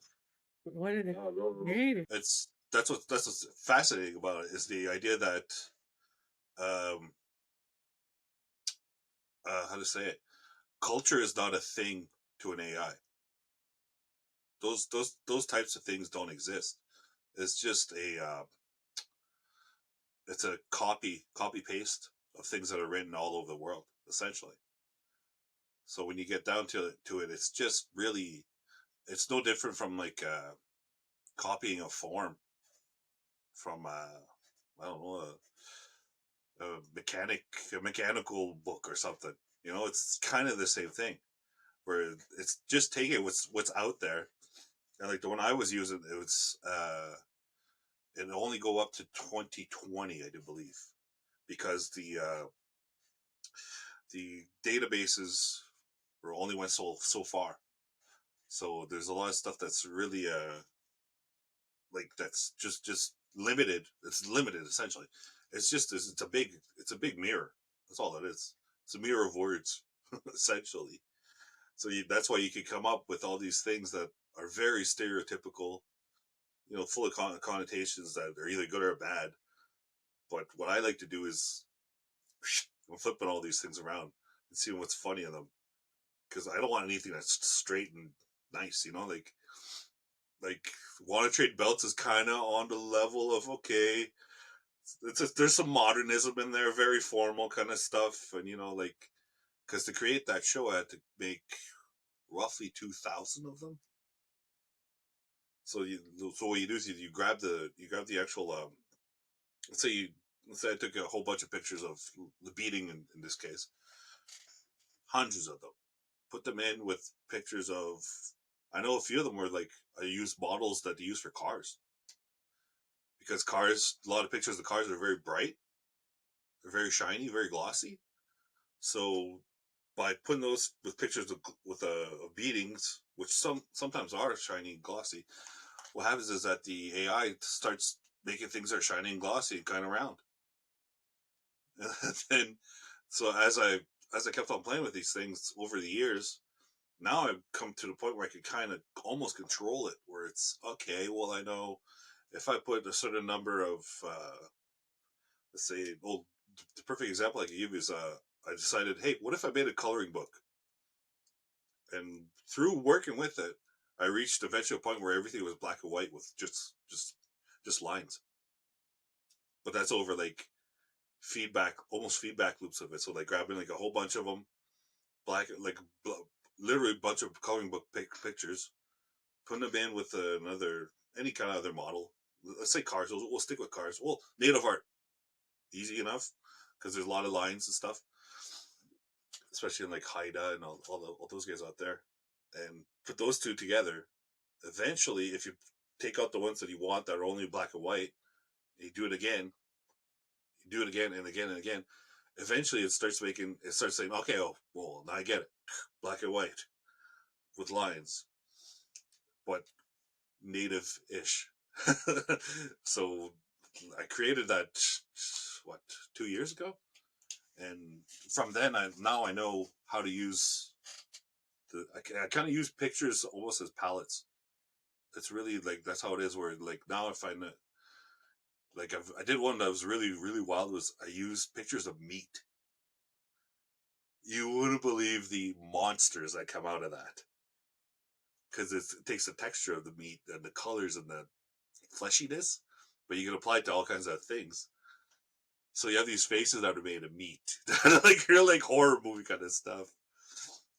what are they created? It's that's what's fascinating about it is the idea that um how to say it, culture is not a thing to an AI. Those types of things don't exist. It's just it's a copy paste of things that are written all over the world, essentially. So when you get down to it, it's just really, it's no different from like copying a form from I don't know, a mechanical book or something. You know, it's kind of the same thing where it's just taking what's out there. And like the one I was using, it was it only go up to 2020, I do believe, because the databases were only went so far. So there's a lot of stuff that's really like that's just limited. It's limited essentially. It's a big mirror. That's all it is. It's a mirror of words essentially. So that's why you can come up with all these things that are very stereotypical, you know, full of connotations that are either good or bad. But what I like to do is I'm flipping all these things around and seeing what's funny in them because I don't want anything that's straight and nice. Like want to trade belts is kind of on the level of okay. There's some modernism in there, very formal kind of stuff, and like because to create that show, I had to make roughly 2,000 of them. So what you do is you grab the actual let's say you let's say I took a whole bunch of pictures of the beating in this case, hundreds of them, put them in with pictures of. I know a few of them were like I used models that they use for cars because cars, a lot of pictures of cars are very bright, they're very shiny, very glossy. So by putting those with pictures of beatings, which sometimes are shiny and glossy, what happens is that the AI starts making things that are shiny and glossy and kind of round. And then, so as I kept on playing with these things over the years, now I've come to the point where I can kind of almost control it, where it's okay. Well, I know if I put a certain number of, let's say, well, the perfect example I can give is, I decided, hey, what if I made a coloring book? And through working with it, I reached eventually a point where everything was black and white with just lines. But that's over like feedback, almost feedback loops of it. So like grabbing like a whole bunch of them, black, like literally a bunch of coloring book pictures, putting them in with another any kind of other model. Let's say cars. We'll stick with cars. Well, native art, easy enough because there's a lot of lines and stuff, especially in like Haida and all those guys out there. And put those two together. Eventually, if you take out the ones that you want that are only black and white, you do it again, you do it again and again and again. Eventually, it starts saying, okay, oh, well, now I get it, black and white with lines, but native-ish. So I created that what 2 years ago, and from then I know how to use I kind of use pictures almost as palettes. It's really like that's how it is. Where like now I find that like I did one that was really really wild. Was I used pictures of meat. You wouldn't believe the monsters that come out of that because it takes the texture of the meat and the colors and the fleshiness, but you can apply it to all kinds of things. So you have these faces that are made of meat, like real like horror movie kind of stuff.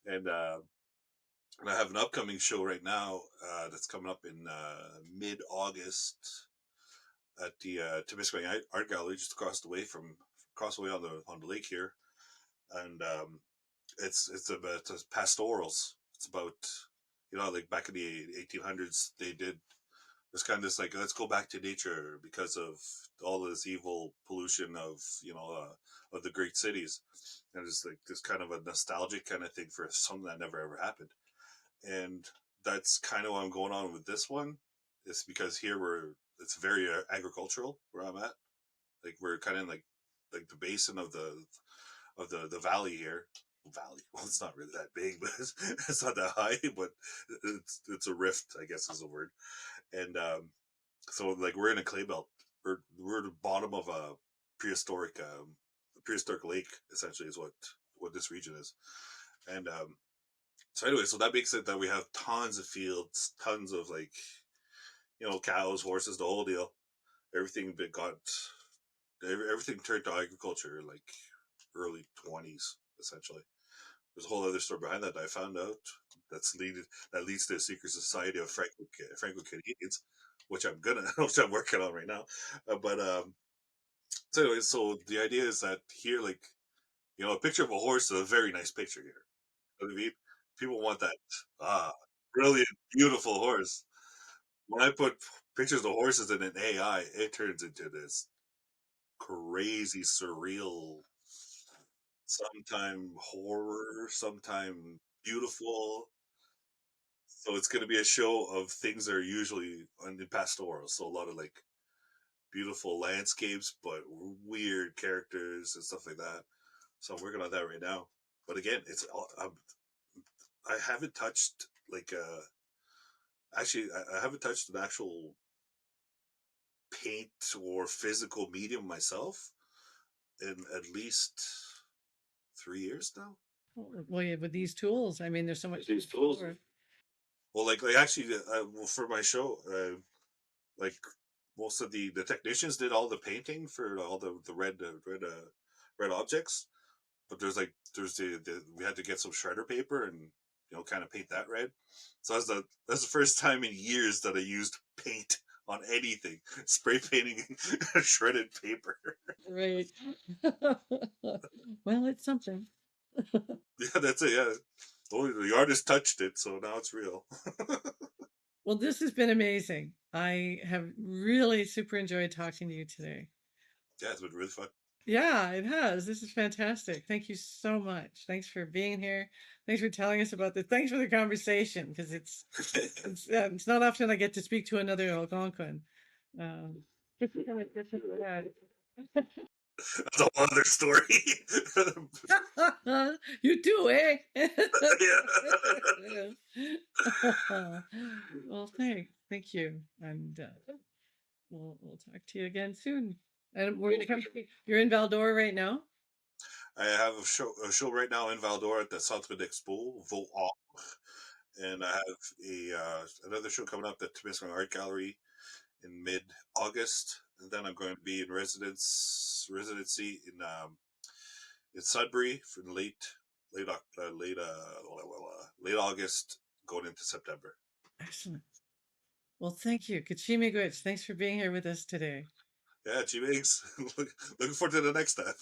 And and I have an upcoming show right now that's coming up in mid August at the Temiskaming Art Gallery, just across the way on the lake here, and it's about pastorals. It's about like back in the 1800s they did. It's kind of this like let's go back to nature because of all this evil pollution of the great cities, and it's like this kind of a nostalgic kind of thing for something that never ever happened. And that's kind of what I'm going on with this one. It's because here it's very agricultural where I'm at. Like we're kind of like the basin of the valley here. Valley. Well, it's not really that big, but it's not that high. But it's a rift, I guess, is the word. And so like we're in a clay belt. We're at the bottom of a prehistoric lake. Essentially, is what this region is. And so anyway, so that makes it that we have tons of fields, tons of like cows, horses, the whole deal. Everything that got everything turned to agriculture like early 20s essentially. There's a whole other story behind that I found out that leads to a secret society of Franco Canadians, which which I'm working on right now. But so anyway, so the idea is that here, like a picture of a horse is a very nice picture here. You know what I mean? People want that brilliant, beautiful horse. When I put pictures of horses in an AI, it turns into this crazy, surreal, sometime horror, sometime beautiful. So it's going to be a show of things that are usually in pastoral. So a lot of like beautiful landscapes, but weird characters and stuff like that. So I'm working on that right now. But again, I haven't touched like actually I haven't touched an actual paint or physical medium myself in at least 3 years now. Well, yeah, with these tools, I mean, there's so much These tools. Well, like actually, well, for my show, like most of the technicians did all the painting for all the red objects. But there's the we had to get some shredder paper and kind of paint that red. So that's the first time in years that I used paint on anything, spray painting shredded paper. right. Well, it's something. Yeah, that's it. Yeah, only the artist touched it, so now it's real. Well, this has been amazing. I have really super enjoyed talking to you today. Yeah, it's been really fun. Yeah, it has. This is fantastic. Thank you so much. Thanks for being here. Thanks for telling us about this. Thanks for the conversation because it's not often I get to speak to another Algonquin. Um, yeah. That's a whole other story. You too, eh? Yeah. Well, thank you, and we'll talk to you again soon. And we're gonna come. You're in Valdor right now. I have a show right now in Val-d'Or at the Centre d'Expo, Vaux and I have another show coming up at Temiskaming Art Gallery in mid August, and then I'm going to be in residency in Sudbury from late August going into September. Excellent. Well, thank you, Kachimi Gwitch. Thanks for being here with us today. Yeah, G Migs. Looking forward to the next time.